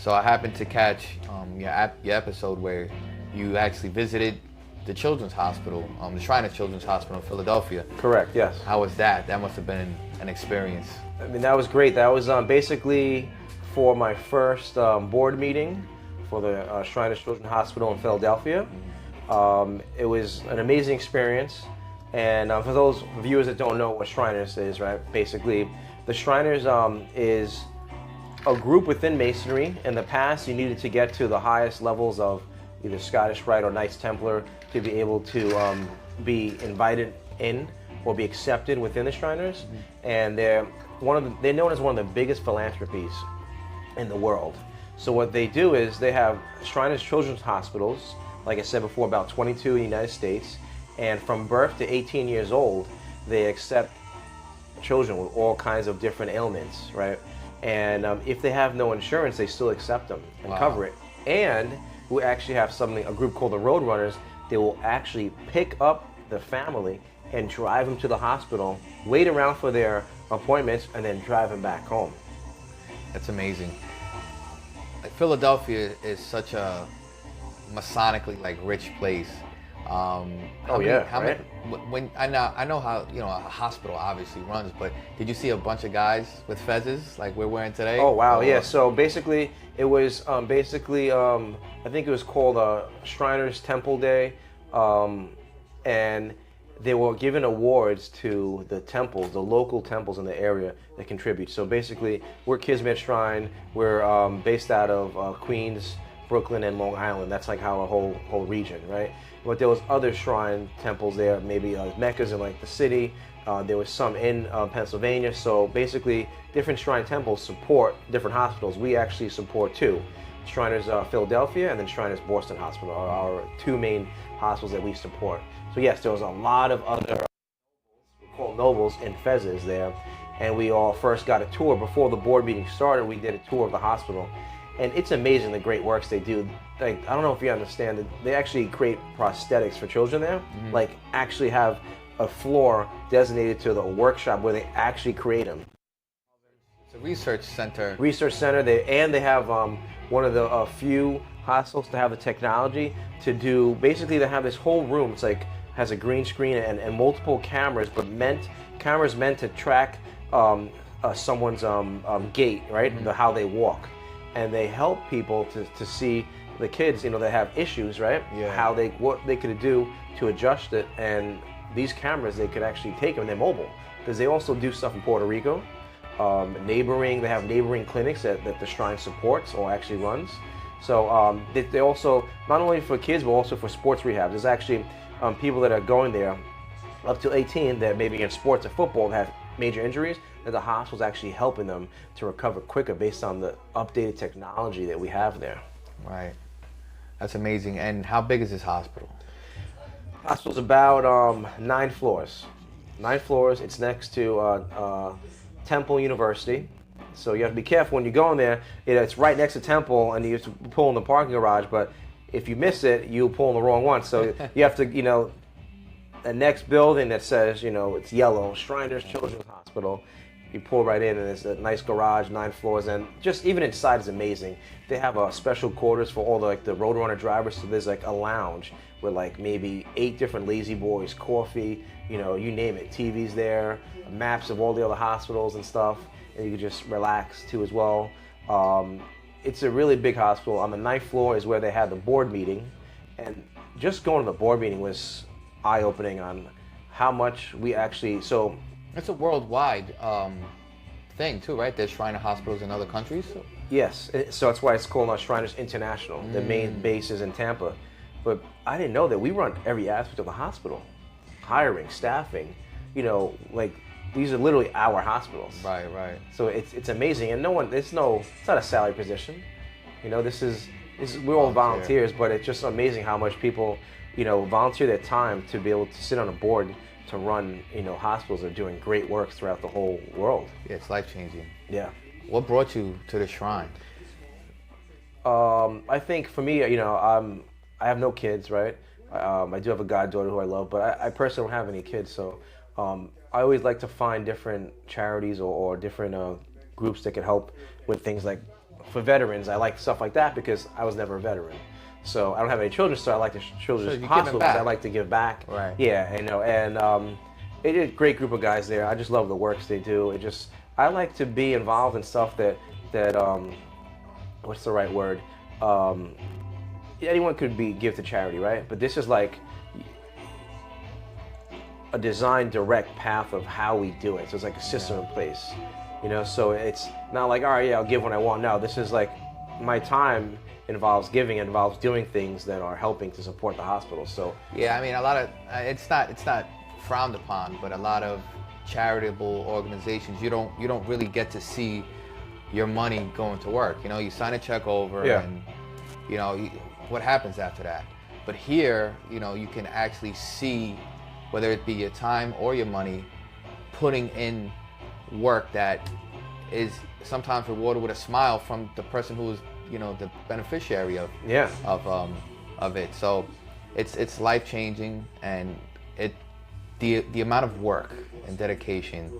So I happened to catch your episode where you actually visited the Children's Hospital, the Shriners Children's Hospital in Philadelphia. Correct, yes. How was that? That must have been an experience. I mean, that was great. That was basically for my first board meeting for the Shriners Children's Hospital in Philadelphia. It was an amazing experience. And for those viewers that don't know what Shriners is, right? Basically, the Shriners is a group within Masonry. In the past, you needed to get to the highest levels of either Scottish Rite or Knights Templar to be able to be invited in or be accepted within the Shriners. And they're known as one of the biggest philanthropies in the world. So what they do is they have Shriners Children's Hospitals, like I said before, about 22 in the United States. And from birth to 18 years old, they accept children with all kinds of different ailments, right? And if they have no insurance, they still accept them and cover it. And we actually have a group called the Road Runners. They will actually pick up the family and drive them to the hospital, wait around for their appointments, and then drive them back home. That's amazing. Like, Philadelphia is such a Masonically rich place. Right? When I know how a hospital obviously runs, but did you see a bunch of guys with fezzes like we're wearing today? Oh wow, yeah. So basically, it was I think it was called Shriners Temple Day, and they were giving awards to the temples, the local temples in the area that contribute. So basically, we're Kismet Shrine. We're based out of Queens, Brooklyn, and Long Island. That's like our whole region, right? But there was other shrine temples there, maybe Mecca's in the city. There was some in Pennsylvania. So basically, different shrine temples support different hospitals. We actually support two. Shriners Philadelphia and then Shriners Boston Hospital are our two main hospitals that we support. So yes, there was a lot of other called nobles in fezzes there. And we all first got a tour. Before the board meeting started, we did a tour of the hospital. And it's amazing the great works they do. I don't know if you understand that they actually create prosthetics for children there. Actually have a floor designated to the workshop where they actually create them. It's a research center. They have one of the few hospitals to have the technology to do. Basically, they have this whole room. It's has a green screen and multiple cameras, but cameras meant to track someone's gait, right? How they walk. And they help people to see the kids, that have issues, right? Yeah. What they could do to adjust it. And these cameras, they could actually take them. They're mobile because they also do stuff in Puerto Rico. They have neighboring clinics that the Shrine supports or actually runs. So they also, not only for kids, but also for sports rehab. There's actually people that are going there up to 18 that maybe in sports or football that have major injuries, that the hospital's actually helping them to recover quicker based on the updated technology that we have there. Right. That's amazing. And how big is this hospital? Hospital's about 9 floors. 9 floors. It's next to Temple University. So you have to be careful when you go in there. It's right next to Temple, and you have to pull in the parking garage. But if you miss it, you'll pull in the wrong one. So you have to, the next building that says, it's yellow, Shriners Children's Hospital. You pull right in, and there's a nice garage, 9 floors, and just even inside is amazing. They have special quarters for all the Roadrunner drivers. So there's a lounge with maybe 8 different lazy boys, coffee, you name it. TVs there, maps of all the other hospitals and stuff, and you can just relax too as well. It's a really big hospital. On the 9th floor is where they had the board meeting, and just going to the board meeting was eye-opening on how much we actually. So it's a worldwide thing too, right? There's Shriner hospitals in other countries. Yes, so that's why it's called Shriners International. The main base is in Tampa, but I didn't know that we run every aspect of the hospital, hiring, staffing. These are literally our hospitals. Right. So it's amazing, and it's not a salary position. We're all volunteers, but it's just amazing how much people, volunteer their time to be able to sit on a board to run, hospitals that are doing great work throughout the whole world. Yeah, it's life-changing. Yeah. What brought you to the Shrine? I think for me, I have no kids, right? I do have a goddaughter who I love, but I personally don't have any kids, so I always like to find different charities or different groups that can help with things like for veterans, I like stuff like that because I was never a veteran. So I don't have any children, so I like the children's hospital because I like to give back. Right. Yeah, and it is a great group of guys there. I just love the works they do. I like to be involved in stuff that what's the right word? Anyone could give to charity, right? But this is like a designed direct path of how we do it. So it's like a system in place, so it's not like, all right, yeah, I'll give when I want. No, this is like my time involves giving, involves doing things that are helping to support the hospital. So yeah, I mean, a lot of it's not frowned upon, but a lot of charitable organizations, you don't really get to see your money going to work. You sign a check over, and what happens after that. But here, you can actually see, whether it be your time or your money, putting in work that is sometimes rewarded with a smile from the person who is, the beneficiary of it. So it's life changing, and the amount of work and dedication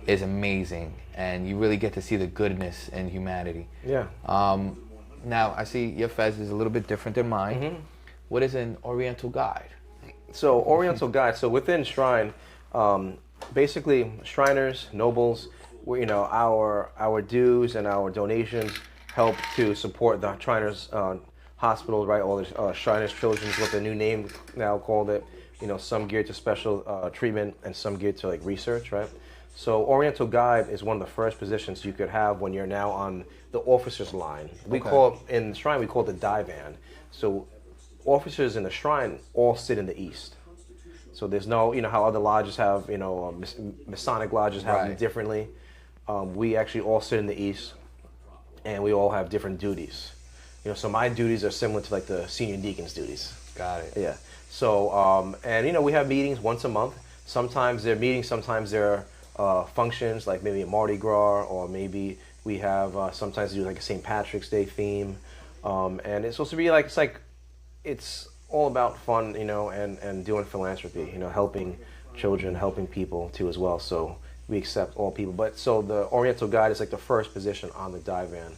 is amazing, and you really get to see the goodness in humanity. Yeah. Now I see your fez is a little bit different than mine. Mm-hmm. What is an Oriental Guide? So Oriental Guide. So within Shrine, basically Shriners, nobles, our dues and our donations help to support the Shriners hospitals, right? All the Shriners Children's, what the new name now called it. Some geared to special treatment and some geared to like research, right? So Oriental Guide is one of the first positions you could have when you're now on the officers line. We call it, in the Shrine, we call it the divan. So officers in the Shrine all sit in the east. So there's no, how other lodges have, Masonic lodges have them differently. We actually all sit in the east, and we all have different duties. So my duties are similar to like the senior deacon's duties. Got it. Yeah. So, and we have meetings once a month. Sometimes they're meetings, sometimes they're functions, like maybe a Mardi Gras, or maybe we have, sometimes we do like a St. Patrick's Day theme. And it's supposed to be like, it's all about fun, and doing philanthropy, helping children, helping people too as well. So we accept all people. But so the Oriental Guide is like the first position on the divan,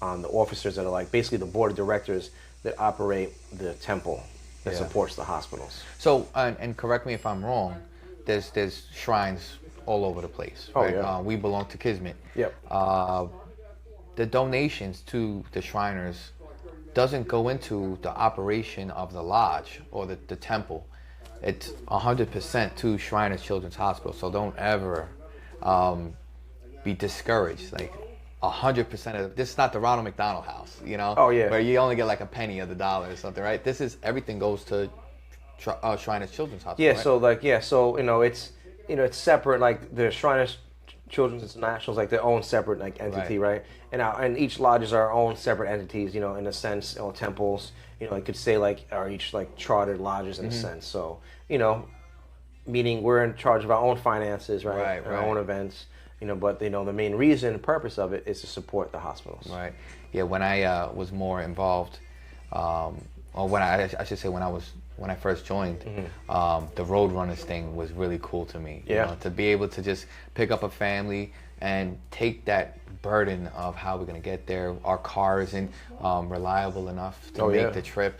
on the officers that are like basically the board of directors that operate the temple that supports the hospitals. So, and correct me if I'm wrong, there's shrines all over the place, right? Oh, yeah. We belong to Kismet. Yep. The donations to the Shriners doesn't go into the operation of the lodge or the temple. It's 100% to Shriners Children's Hospital. So don't ever be discouraged. Like 100% of this is not the Ronald McDonald House, Oh yeah. where you only get like a penny of the dollar or something, right? This is everything goes to Shriners Children's Hospital. Yeah. Right? So it's separate. Like the Shriners Children's International is like their own separate like entity, right? And each lodge is our own separate entities, in a sense, or temples. I could say like are each like chartered lodges in a sense. So meaning we're in charge of our own finances, right? Our own events. But the main reason and purpose of it is to support the hospitals. Right. Yeah. When I was more involved, or when I should say when I first joined, the Roadrunners thing was really cool to me. To be able to just pick up a family and take that burden of how we're gonna get there. Our car isn't reliable enough to make the trip,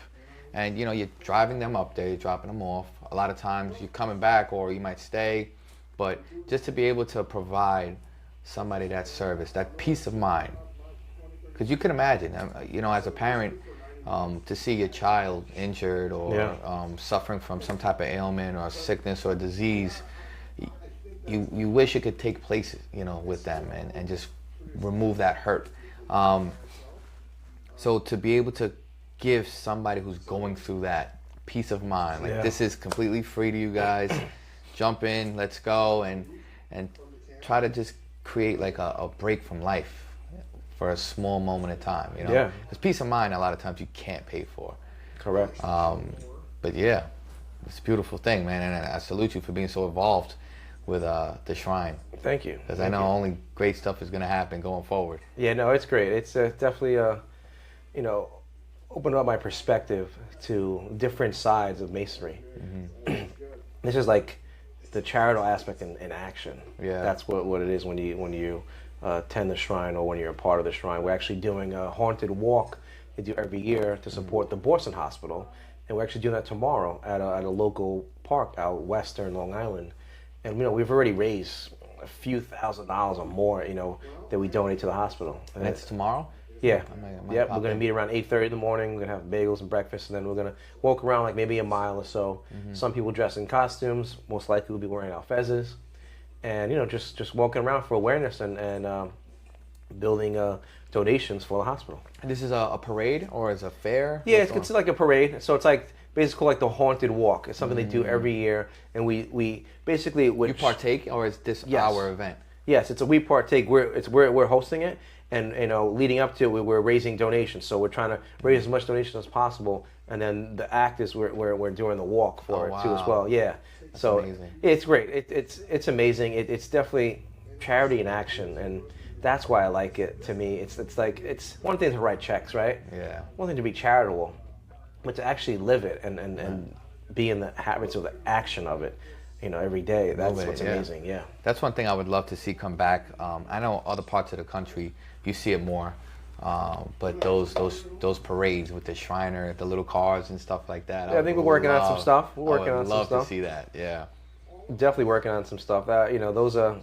and you're driving them up there, you're dropping them off. A lot of times you're coming back, or you might stay. But just to be able to provide somebody that service, that peace of mind, because you can imagine, as a parent, to see your child injured or suffering from some type of ailment or sickness or disease, you wish it could take place, with them and just remove that hurt. So to be able to give somebody who's going through that peace of mind, like this is completely free to you guys. Jump in, let's go, and try to just create like a break from life for a small moment of time, Because peace of mind, a lot of times you can't pay for. Correct. But yeah, it's a beautiful thing, man, and I salute you for being so involved with the Shrine. Thank you. Because I know only great stuff is going to happen going forward. Yeah, no, it's great. It's definitely, opened up my perspective to different sides of masonry. Mm-hmm. This is like the charitable aspect in action. Yeah. That's what it is when you attend the shrine or when you're a part of the shrine. We're actually doing a haunted walk they do every year to support the Boston Hospital, and we're actually doing that tomorrow at a local park out western Long Island. And we've already raised a few $1,000s or more, that we donate to the hospital. And it's tomorrow? Yeah. We're going to meet around 8:30 in the morning. We're going to have bagels and breakfast, and then we're going to walk around like maybe a mile or so. Some people dress in costumes. Most likely we'll be wearing our fezzes. And, just walking around for awareness and building donations for the hospital. And this is a parade or is a fair? Yeah, it's like a parade. So it's like basically like the haunted walk. It's something they do every year. And we basically... You partake, or is this our event? Yes, we partake. We're hosting it. And leading up to it, we're raising donations. So we're trying to raise as much donations as possible, and then the act is we're doing the walk for it too as well. Yeah, that's so amazing. It's great. It's amazing. It's definitely charity in action, and that's why I like it. To me, it's one thing to write checks, right? Yeah. One thing to be charitable, but to actually live it and be in the habits of the action of it. Every day. That's what's amazing. Yeah. That's one thing I would love to see come back. I know other parts of the country you see it more, but those parades with the Shriner, the little cars and stuff like that. Yeah, I think we're working on some stuff. I would love to see that. Yeah. Definitely working on some stuff. Those are.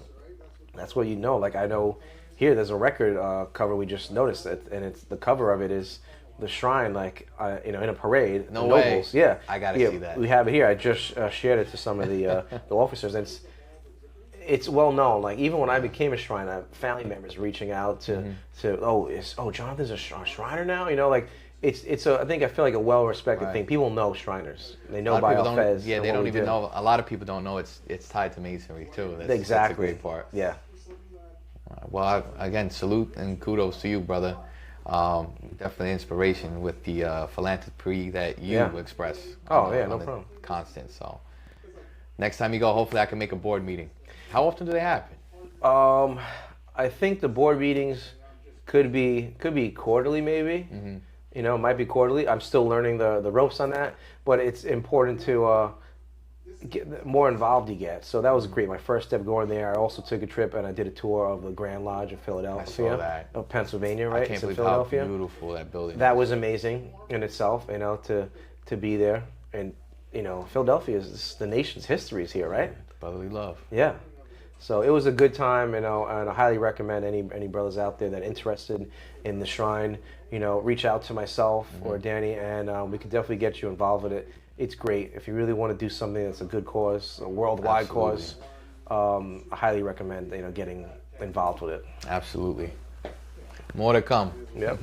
That's what Like I know here, there's a record cover we just noticed, and it's the cover of it is the shrine, like in a parade. No the way. Nobles. Yeah, I gotta see that. We have it here. I just shared it to some of the officers. And it's well known. Like even when I became a shrine, I have family members reaching out to Jonathan's a Shriner now. It's I feel like a well respected thing. People know Shriners. They know by our fez. Yeah, they don't even know. A lot of people don't know it's tied to masonry too. Exactly. That's a great part. Yeah. Well, again, salute and kudos to you, brother. Definitely inspiration with the philanthropy that you express. Oh yeah, no problem. Constant. So next time you go, hopefully I can make a board meeting. How often do they happen? I think the board meetings could be quarterly, maybe. It might be quarterly. I'm still learning the ropes on that, but it's important to get the more involved you get. So that was great. My first step going there. I also took a trip and I did a tour of the Grand Lodge of Philadelphia. I saw that. Of Pennsylvania, right? I can't believe how beautiful that building is. That was amazing in itself, to be there. And, Philadelphia is the nation's history is here, right? Brotherly love. Yeah. So it was a good time, and I highly recommend any brothers out there that are interested in the shrine, reach out to myself or Danny, and we could definitely get you involved with it. It's great. If you really want to do something that's a good cause, a worldwide cause, I highly recommend getting involved with it. Absolutely. More to come. Yep.